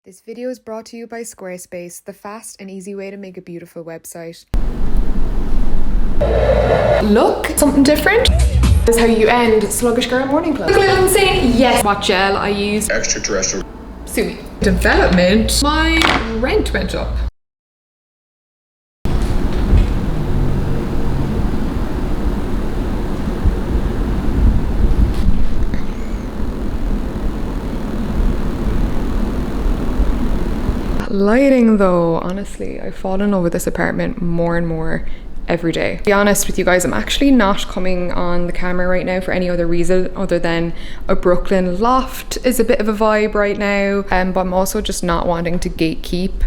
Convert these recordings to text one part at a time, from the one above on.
This video is brought to you by Squarespace, the fast and easy way to make a beautiful website. Look, something different. This is how you end sluggish girl morning clothes. Look a little insane? Yes. What gel I use? Extraterrestrial. Sue me. Development. My rent went up. Lighting though, honestly, I fall in love with this apartment more and more every day. To be honest with you guys, I'm actually not coming on the camera right now for any other reason other than a Brooklyn loft is a bit of a vibe right now, but I'm also just not wanting to gatekeep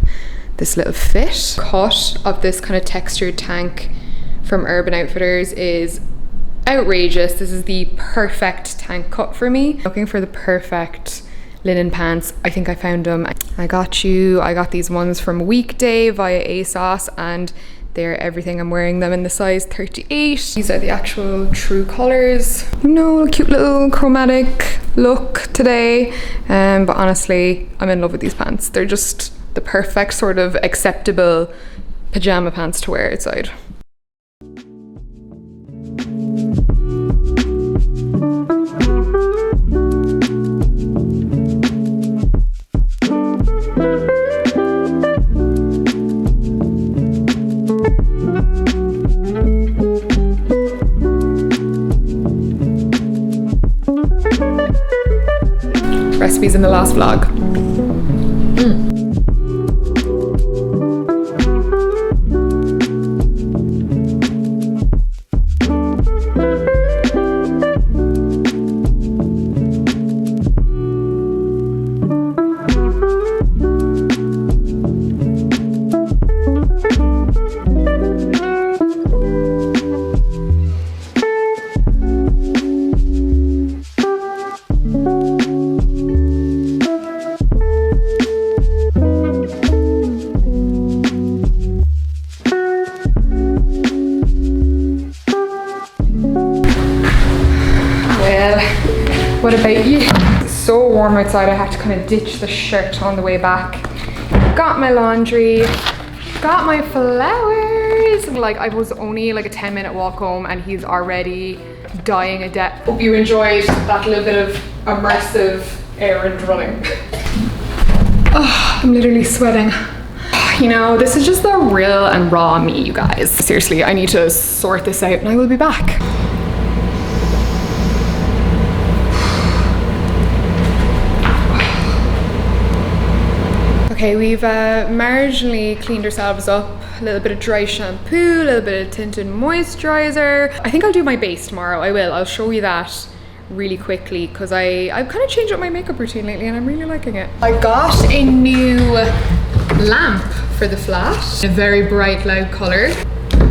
this little fit. Cut of this kind of textured tank from Urban Outfitters is outrageous. This is the perfect tank cut for me. Looking for the perfect linen pants. I think I found them. I got these ones from Weekday via ASOS and they're everything. I'm wearing them in the size 38. These are the actual true colors. No cute little chromatic look today. But honestly, I'm in love with these pants. They're just the perfect sort of acceptable pajama pants to wear outside. Recipes in the last vlog. What about you? It's so warm outside, I had to kind of ditch the shirt on the way back. Got my laundry, got my flowers. Like, I was only like a 10-minute walk home and he's already dying a death. Hope you enjoyed that little bit of immersive errand running. Oh, I'm literally sweating. You know, this is just the real and raw me, you guys. Seriously, I need to sort this out and I will be back. Okay, we've marginally cleaned ourselves up. A little bit of dry shampoo, a little bit of tinted moisturizer. I think I'll do my base tomorrow. I'll show you that really quickly because I've kind of changed up my makeup routine lately and I'm really liking it. I got a new lamp for the flat, a very bright loud color.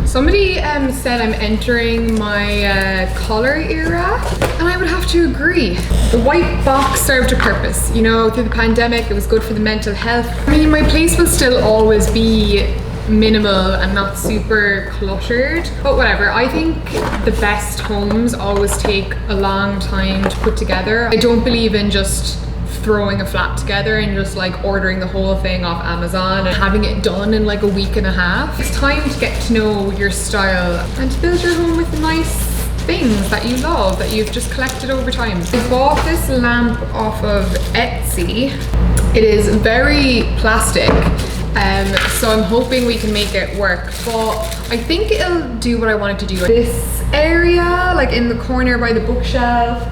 Somebody said I'm entering my color era, and I would have to agree. The white box served a purpose. You know, through the pandemic, it was good for the mental health. I mean, my place will still always be minimal and not super cluttered, but whatever. I think the best homes always take a long time to put together. I don't believe in just throwing a flat together and just like ordering the whole thing off Amazon and having it done in like a week and a half. It's time to get to know your style and to build your home with nice things that you love, that you've just collected over time. I bought this lamp off of Etsy. It is very plastic, so I'm hoping we can make it work, but I think it'll do what I want it to do. This area, like in the corner by the bookshelf,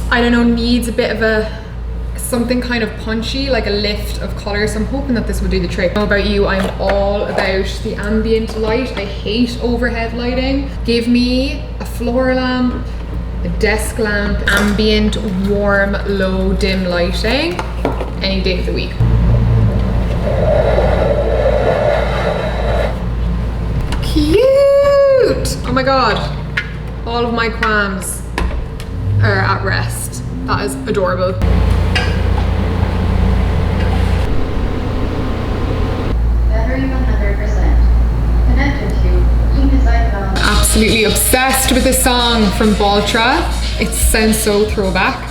I don't know, needs a bit of something kind of punchy, like a lift of color, so I'm hoping that this will do the trick. How about you? I'm all about the ambient light. I hate overhead lighting. Give me a floor lamp, a desk lamp, ambient, warm, low, dim lighting, any day of the week. Cute! Oh my god, all of my qualms are at rest. That is adorable. Absolutely obsessed with this song from Baltra. It sounds so throwback.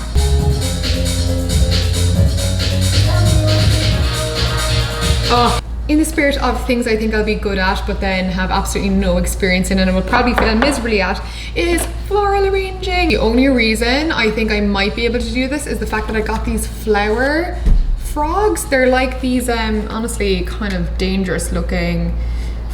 Oh, in the spirit of things I think I'll be good at, but then have absolutely no experience in and I will probably fail miserably at, is floral arranging. The only reason I think I might be able to do this is the fact that I got these flower frogs. They're like these honestly kind of dangerous looking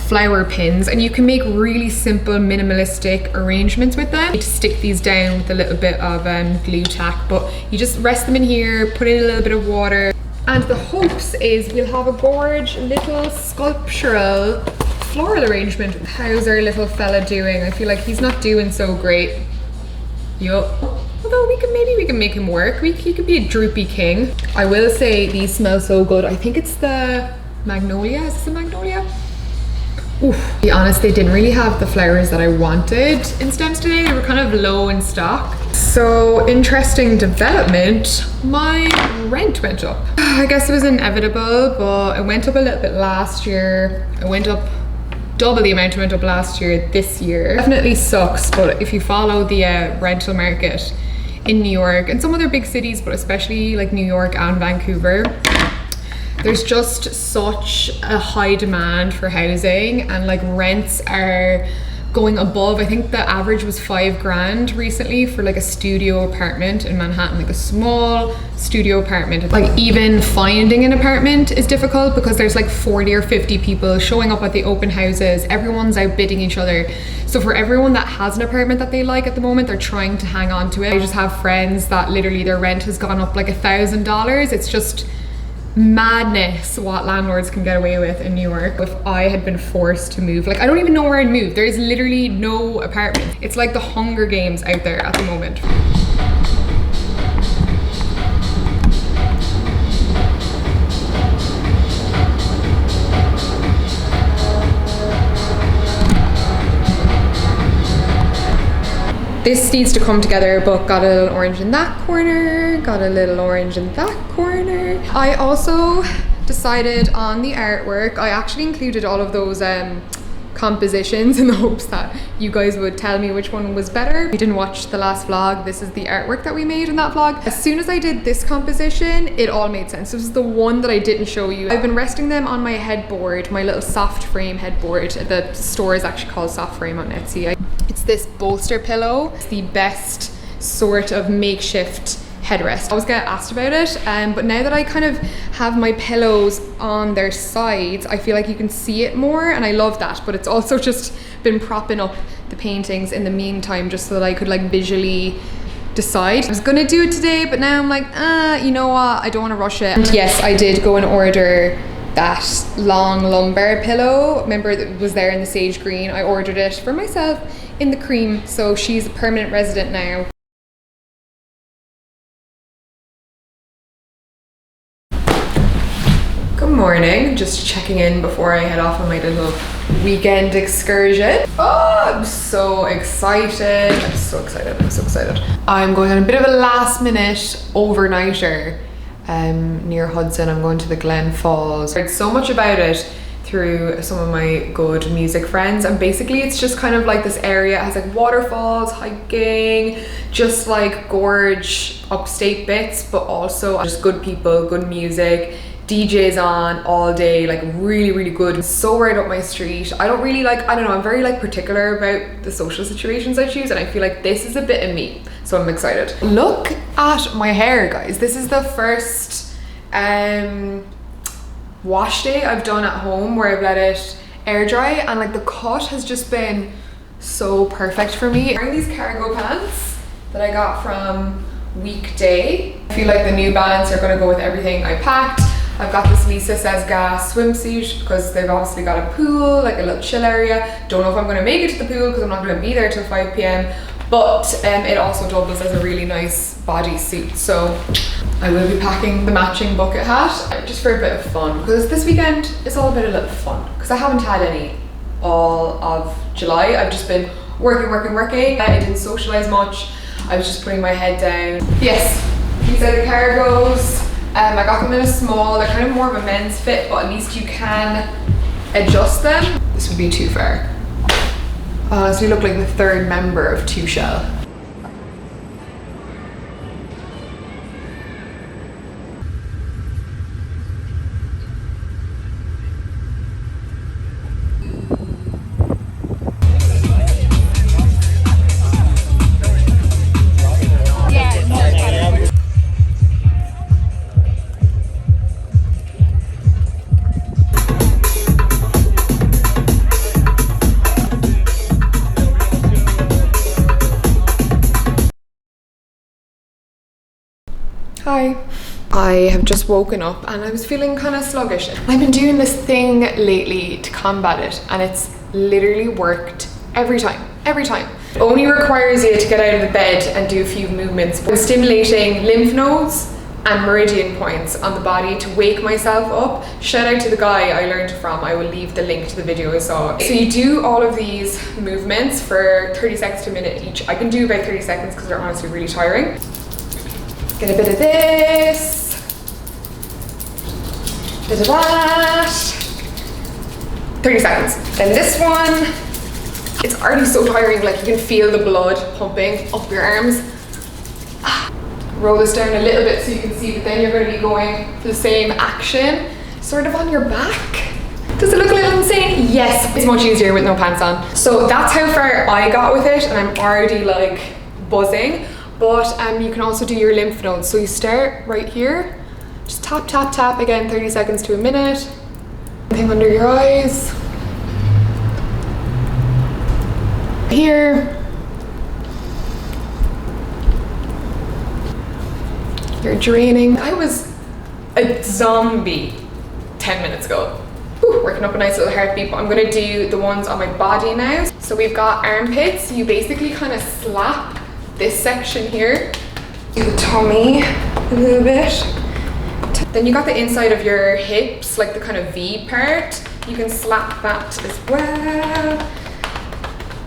flower pins, and you can make really simple minimalistic arrangements with them. You just stick these down with a little bit of glue tack, but you just rest them in here, put in a little bit of water, and the hopes is we'll have a gorge little sculptural floral arrangement. How's our little fella doing? I feel like he's not doing so great. Yup. Although maybe we can make him work. He could be a droopy king. I will say these smell so good. I think it's the magnolia. Is this the magnolia? Oof. To be honest, they didn't really have the flowers that I wanted in stems today. They were kind of low in stock. So interesting development, my rent went up. I guess it was inevitable, but it went up a little bit last year. It went up double the amount it went up last year this year. Definitely sucks, but if you follow the rental market in New York and some other big cities, but especially like New York and Vancouver, there's just such a high demand for housing, and like rents are going above. I think the average was $5,000 recently for like a studio apartment in Manhattan, like a small studio apartment. Like even finding an apartment is difficult because there's like 40 or 50 people showing up at the open houses. Everyone's outbidding each other. So for everyone that has an apartment that they like at the moment, they're trying to hang on to it. I just have friends that literally their rent has gone up like $1,000. It's just madness what landlords can get away with in New York. If I had been forced to move, like I don't even know where I'd move. There is literally no apartment. It's like the Hunger Games out there at the moment. This needs to come together, but got a little orange in that corner, got a little orange in that corner. I also decided on the artwork. I actually included all of those compositions in the hopes that you guys would tell me which one was better. If you didn't watch the last vlog, this is the artwork that we made in that vlog. As soon as I did this composition, it all made sense. This is the one that I didn't show you. I've been resting them on my headboard, my little soft frame headboard. The store is actually called Soft Frame on Etsy. It's this bolster pillow. It's the best sort of makeshift headrest. I always get asked about it, but now that I kind of have my pillows on their sides, I feel like you can see it more, and I love that. But it's also just been propping up the paintings in the meantime, just so that I could like visually decide. I was gonna do it today, but now I'm like, you know what? I don't want to rush it. And yes, I did go and order that long lumbar pillow. Remember, it was there in the sage green. I ordered it for myself in the cream, so she's a permanent resident now. Good morning, just checking in before I head off on my little weekend excursion. Oh, I'm so excited. I'm so excited, I'm so excited. I'm going on a bit of a last minute overnighter near Hudson. I'm going to the Glen Falls. I heard so much about it through some of my good music friends, and basically it's just kind of like this area. It has like waterfalls, hiking, just like gorge upstate bits, but also just good people, good music, DJs on all day, like really, really good. It's so right up my street. I don't really like, I don't know, I'm very like particular about the social situations I choose, and I feel like this is a bit of me, so I'm excited. Look at my hair, guys. This is the first wash day I've done at home where I've let it air dry, and like the cut has just been so perfect for me. I'm wearing these cargo pants that I got from Weekday. I feel like the New Balance are gonna go with everything I packed. I've got this Lisa Says Gas swimsuit because they've obviously got a pool, like a little chill area. Don't know if I'm gonna make it to the pool because I'm not gonna be there till 5 p.m. But it also doubles as a really nice bodysuit. So I will be packing the matching bucket hat just for a bit of fun, because this weekend is all about a little fun, because I haven't had any all of July. I've just been working. I didn't socialize much. I was just putting my head down. Yes, these are the cargos. I got them in a small. They're kind of more of a men's fit, but at least you can adjust them. This would be too far. So you look like the third member of Two Shell. Hi. I have just woken up and I was feeling kind of sluggish. I've been doing this thing lately to combat it and it's literally worked every time. It only requires you to get out of the bed and do a few movements. I'm stimulating lymph nodes and meridian points on the body to wake myself up. Shout out to the guy I learned from. I will leave the link to the video I saw. So you do all of these movements for 30 seconds to a minute each. I can do about 30 seconds because they're honestly really tiring. Get a bit of this, bit of that. 30 seconds. Then this one. It's already so tiring, like you can feel the blood pumping up your arms. Roll this down a little bit so you can see that then you're going to be going for the same action, sort of on your back. Does it look a little insane? Yes, it's much easier with no pants on. So that's how far I got with it and I'm already like buzzing. But you can also do your lymph nodes. So you start right here, just tap, tap, tap, again 30 seconds to a minute. Thing under your eyes. Here. You're draining. I was a zombie 10 minutes ago. Whew, working up a nice little heartbeat, but I'm gonna do the ones on my body now. So we've got armpits. You basically kind of slap this section here, do the tummy a little bit. Then you got the inside of your hips, like the kind of V part. You can slap that as well.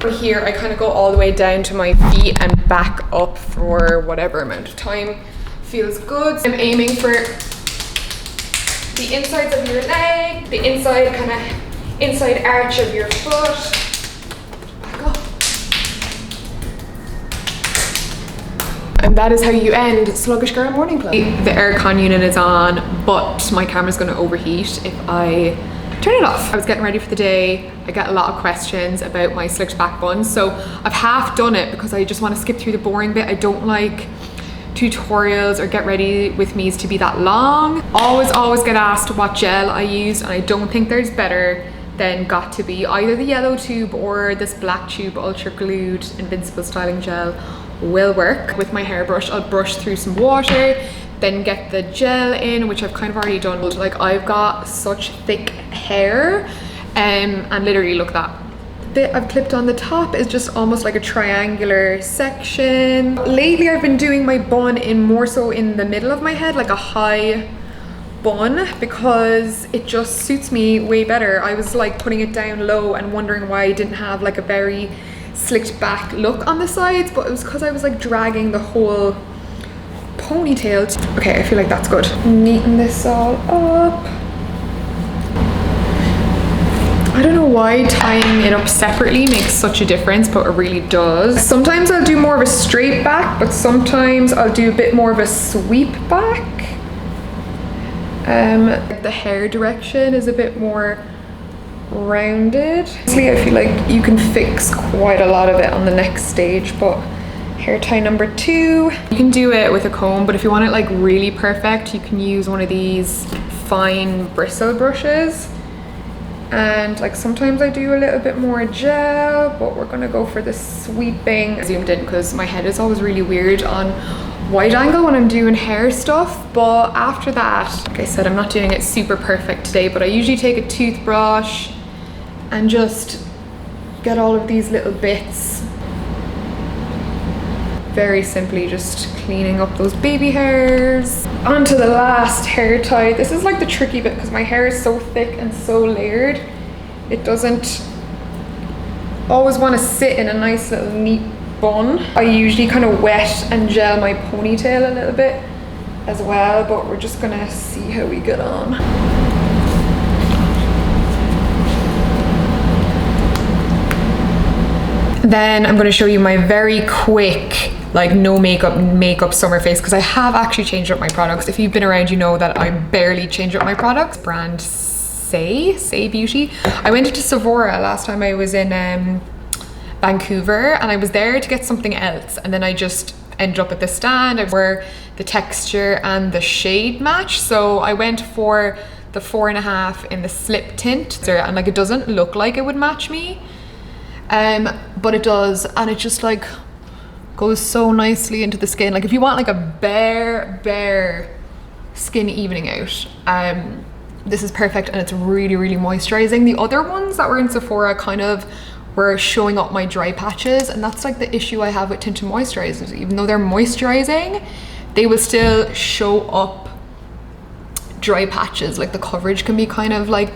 From here, I kind of go all the way down to my feet and back up for whatever amount of time feels good. I'm aiming for the insides of your leg, the inside kind of inside arch of your foot. And that is how you end Sluggish Girl Morning Club. The aircon unit is on, but my camera's gonna overheat if I turn it off. I was getting ready for the day. I get a lot of questions about my slicked back bun, so I've half done it because I just want to skip through the boring bit. I don't like tutorials or get ready with me's to be that long. Always get asked what gel I used, and I don't think there's better than got to be either the yellow tube or this black tube ultra glued invincible styling gel will work. With my hairbrush, I'll brush through some water, then get the gel in, which I've kind of already done. Like, I've got such thick hair, and literally look, that bit I've clipped on the top is just almost like a triangular section. Lately I've been doing my bun in more so in the middle of my head, like a high bun, because it just suits me way better. I was like putting it down low and wondering why I didn't have like a very slicked back look on the sides, but it was because I was like dragging the whole ponytail. Okay, I feel like that's good. Neaten this all up. I don't know why tying it up separately makes such a difference, but it really does. Sometimes I'll do more of a straight back, but sometimes I'll do a bit more of a sweep back. The hair direction is a bit more rounded. Honestly, I feel like you can fix quite a lot of it on the next stage, but hair tie number 2. You can do it with a comb, but if you want it like really perfect, you can use one of these fine bristle brushes. And like sometimes I do a little bit more gel, but we're gonna go for the sweeping. I zoomed in because my head is always really weird on wide angle when I'm doing hair stuff, but after that, like I said, I'm not doing it super perfect today, but I usually take a toothbrush and just get all of these little bits. Very simply just cleaning up those baby hairs. On to the last hair tie. This is like the tricky bit because my hair is so thick and so layered. It doesn't always want to sit in a nice little neat bun. I usually kind of wet and gel my ponytail a little bit as well, but we're just gonna see how we get on. Then I'm going to show you my very quick, like no makeup summer face, because I have actually changed up my products. If you've been around, you know that I barely change up my products. Brand Saie Beauty. I went into Sephora last time I was in Vancouver, and I was there to get something else, and then I just ended up at the stand where the texture and the shade match. So I went for the 4.5 in the slip tint, and like it doesn't look like it would match me. But it does, and it just like Goes so nicely into the skin. Like if you want like a bare skin evening out, this is perfect, and it's really moisturizing. The other ones that were in Sephora kind of were showing up my dry patches, and that's like the issue I have with tinted moisturizers. Even though they're moisturizing, they will still show up dry patches. Like the coverage can be kind of like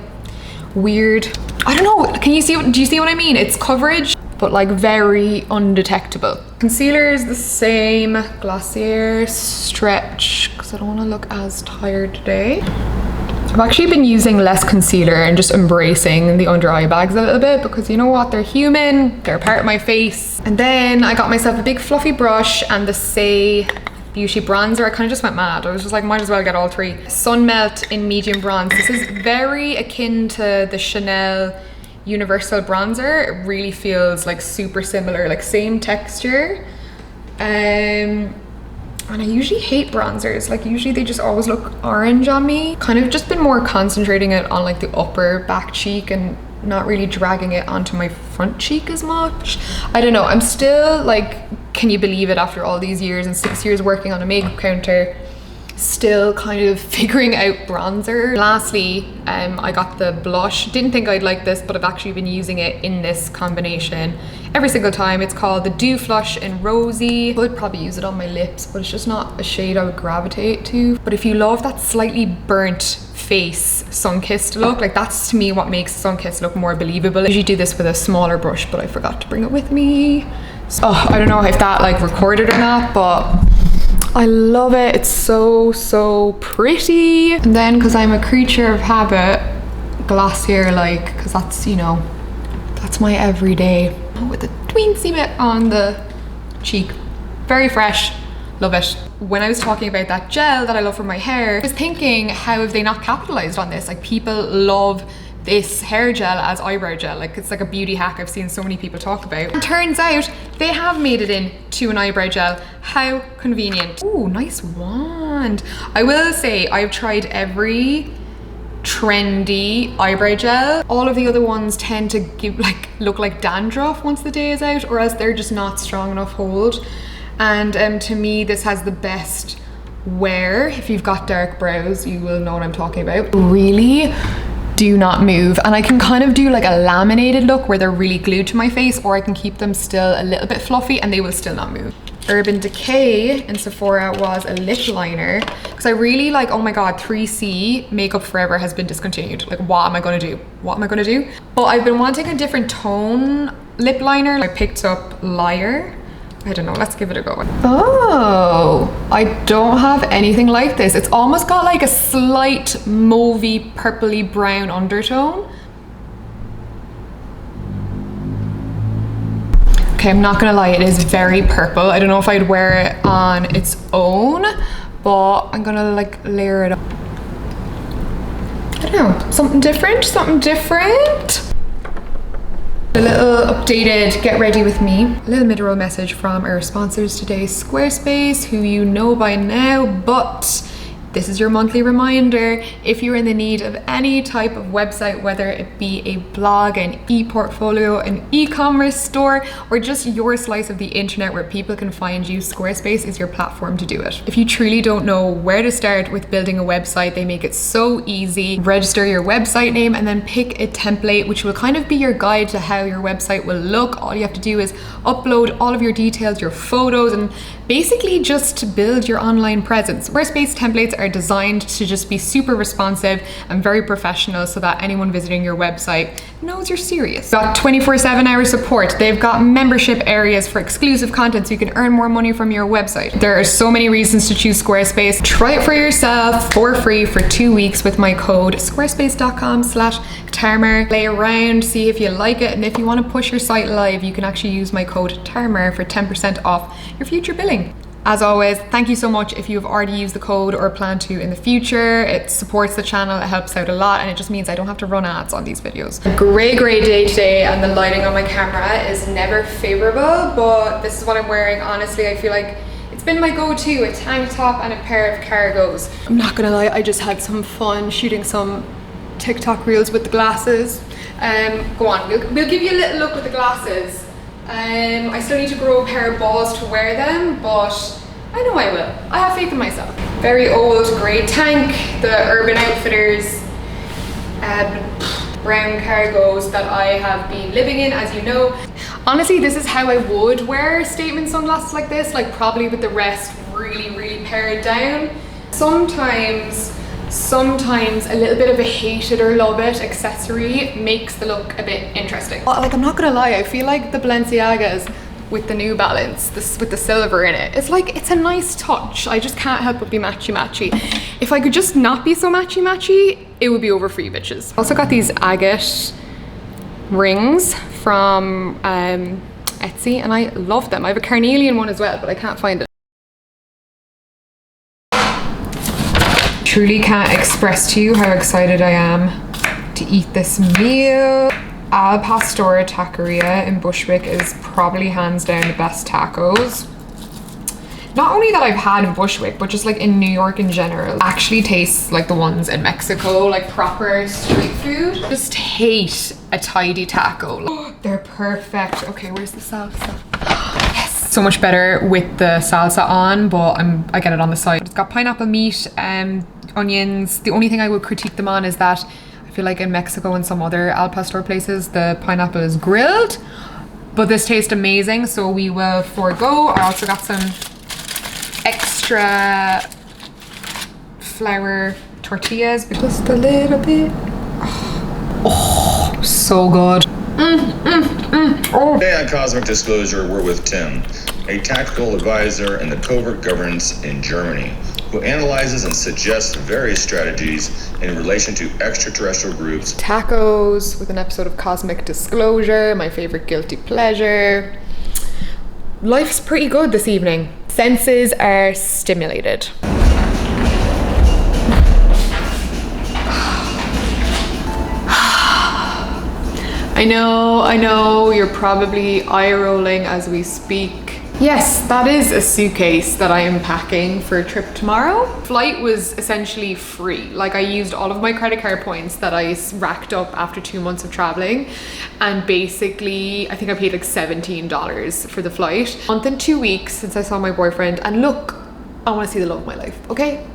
weird. I don't know, can you see do you see what I mean? It's coverage but like very undetectable. Concealer is the same, Glossier Stretch, because I don't want to look as tired today. I've actually been using less concealer and just embracing the under eye bags a little bit, because you know what, they're human, they're a part of my face. And then I got myself a big fluffy brush and the Saie Beauty bronzer. I kind of just went mad. I was just like, might as well get all three. Sun Melt in medium bronze. This is very akin to the Chanel Universal bronzer. It really feels like super similar, like same texture. And I usually hate bronzers. Like usually they just always look orange on me. Kind of just been more concentrating it on like the upper back cheek and not really dragging it onto my front cheek as much. I don't know, I'm still like, can you believe it, after all these years and 6 years working on a makeup counter, still kind of figuring out bronzer. Lastly, I got the blush. Didn't think I'd like this, but I've actually been using it in this combination every single time. It's called the Dew Flush in Rosy. I would probably use it on my lips, but it's just not a shade I would gravitate to. But if you love that slightly burnt face sun-kissed look, like that's to me what makes sun-kissed look more believable. I usually do this with a smaller brush, but I forgot to bring it with me. So, I don't know if that like recorded or not, but I love it. It's so pretty. And then, because I'm a creature of habit, Glossier, like, because that's, you know, that's my everyday, with a tweensy bit on the cheek. Very fresh, love it. When I was talking about that gel that I love for my hair, I was thinking, how have they not capitalized on this? Like people love this hair gel as eyebrow gel. Like it's like a beauty hack I've seen so many people talk about. And turns out they have made it into an eyebrow gel. How convenient. Ooh, nice wand. I will say I've tried every trendy eyebrow gel. All of the other ones tend to look like dandruff once the day is out, or else they're just not strong enough hold. And to me, this has the best wear. If you've got dark brows, you will know what I'm talking about. Really do not move. And I can kind of do like a laminated look where they're really glued to my face, or I can keep them still a little bit fluffy and they will still not move. Urban Decay in Sephora was a lip liner, because I really like, oh my god, 3C Makeup Forever has been discontinued. Like, what am I gonna do? What am I gonna do? But I've been wanting a different tone lip liner. I picked up Liar. I don't know, let's give it a go. Oh, I don't have anything like this. It's almost got like a slight mauvey, purpley brown undertone. Okay, I'm not gonna lie, it is very purple. I don't know if I'd wear it on its own, but I'm gonna like layer it up. I don't know, something different, something different. A little updated get ready with me. A little mid-roll message from our sponsors today, Squarespace, who you know by now, but this is your monthly reminder. If you're in the need of any type of website, whether it be a blog, an e-portfolio, an e-commerce store, or just your slice of the internet where people can find you, Squarespace is your platform to do it. If you truly don't know where to start with building a website, they make it so easy. Register your website name and then pick a template, which will kind of be your guide to how your website will look. All you have to do is upload all of your details, your photos, and basically just to build your online presence. Squarespace templates are designed to just be super responsive and very professional, so that anyone visiting your website knows you're serious. Got 24/7 hour support. They've got membership areas for exclusive content so you can earn more money from your website. There are so many reasons to choose Squarespace. Try it for yourself for free for 2 weeks with my code squarespace.com/Tarmer. Play around, see if you like it, and if you want to push your site live, you can actually use my code Tarmer for 10% off your future billing. As always, thank you so much if you've already used the code or plan to in the future. It supports the channel, it helps out a lot, and it just means I don't have to run ads on these videos. A grey day today, and the lighting on my camera is never favorable, but this is what I'm wearing. Honestly, I feel like it's been my go-to, a tank top and a pair of cargos. I'm not gonna lie, I just had some fun shooting some TikTok reels with the glasses. Go on, we'll give you a little look with the glasses. I still need to grow a pair of balls to wear them, but I know I will. I have faith in myself. Very old grey tank, the Urban Outfitters brown cargos that I have been living in, as you know. Honestly, this is how I would wear statement sunglasses like this, like probably with the rest really pared down. Sometimes a little bit of a hate it or love it accessory makes the look a bit interesting. Like, I'm not gonna lie, I feel like the Balenciagas with the New Balance, this with the silver in it, it's a nice touch. I just can't help but be matchy. If I could just not be so matchy, it would be over for you bitches. Also got these agate rings from Etsy, and I love them. I have a carnelian one as well, but I can't find it. Truly can't express to you how excited I am to eat this meal. Al Pastor Taqueria in Bushwick is probably hands down the best tacos. Not only that I've had in Bushwick, but just like in New York in general. Actually tastes like the ones in Mexico, like proper street food. Just hate a tidy taco. They're perfect. Okay, where's the salsa? Yes! So much better with the salsa on, but I get it on the side. It's got pineapple meat, onions. The only thing I would critique them on is that I feel like in Mexico and some other al pastor places, the pineapple is grilled, but this tastes amazing, so we will forego. I also got some extra flour tortillas, just a little bit. Oh, so good. Today on Cosmic Disclosure, we're with Tim, a tactical advisor in the covert governance in Germany, who analyzes and suggests various strategies in relation to extraterrestrial groups. Tacos with an episode of Cosmic Disclosure, my favorite guilty pleasure. Life's pretty good this evening. Senses are stimulated. I know, you're probably eye rolling as we speak. Yes, that is a suitcase that I am packing for a trip tomorrow. Flight was essentially free. Like, I used all of my credit card points that I racked up after 2 months of traveling, and basically I think I paid like $17 for the flight. A month and 2 weeks since I saw my boyfriend, and look, I want to see the love of my life, okay?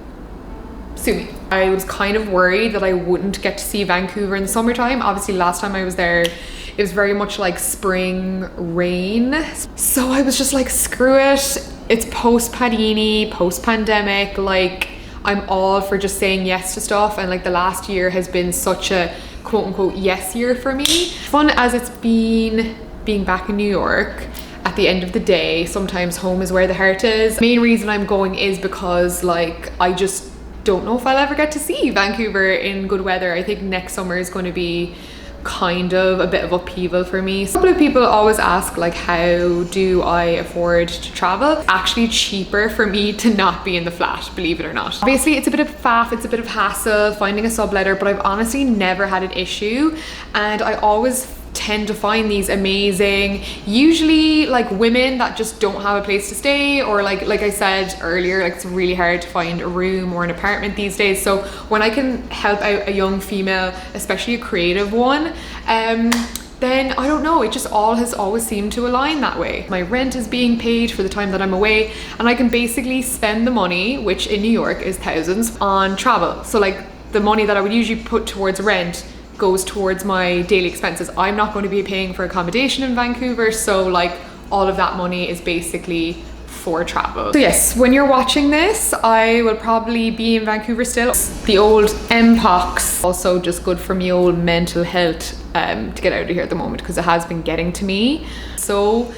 Sue me. I was kind of worried that I wouldn't get to see Vancouver in the summertime. Obviously last time I was there, it was very much like spring rain. So I was just like, screw it. It's post-Padini, post-pandemic. Like, I'm all for just saying yes to stuff. And like the last year has been such a quote unquote yes year for me. Fun as it's been being back in New York, at the end of the day, sometimes home is where the heart is. The main reason I'm going is because like, I just don't know if I'll ever get to see Vancouver in good weather. I think next summer is going to be kind of a bit of upheaval for me. A couple of people always ask like, how do I afford to travel? It's actually cheaper for me to not be in the flat, believe it or not. Obviously it's a bit of faff, it's a bit of hassle finding a subletter, but I've honestly never had an issue, and I always tend to find these amazing, usually like women that just don't have a place to stay, or like I said earlier, like it's really hard to find a room or an apartment these days. So when I can help out a young female, especially a creative one, then I don't know, it just all has always seemed to align that way. My rent is being paid for the time that I'm away, and I can basically spend the money, which in New York is thousands, on travel. So like the money that I would usually put towards rent goes towards my daily expenses. I'm not going to be paying for accommodation in Vancouver, so like all of that money is basically for travel. So yes, when you're watching this, I will probably be in Vancouver still. The old MPOX, also just good for me old mental health to get out of here at the moment, because it has been getting to me so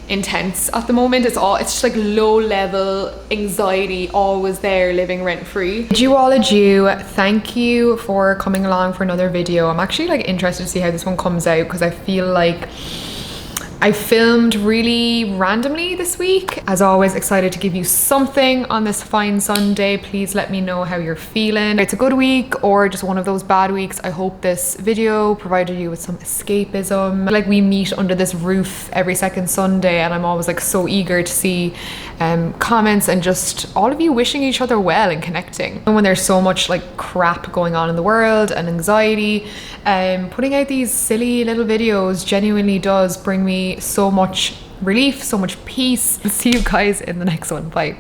intense at the moment. It's just like low level anxiety always there, living rent free. Bid you all adieu. Thank you for coming along for another video. I'm actually like interested to see how this one comes out, because I feel like I filmed really randomly this week. As always, excited to give you something on this fine Sunday. Please let me know how you're feeling. It's a good week or just one of those bad weeks. I hope this video provided you with some escapism. Like, we meet under this roof every second Sunday, and I'm always like so eager to see comments and just all of you wishing each other well and connecting. And when there's so much like crap going on in the world and anxiety, putting out these silly little videos genuinely does bring me me so much relief, so much peace. See you guys in the next one. Bye.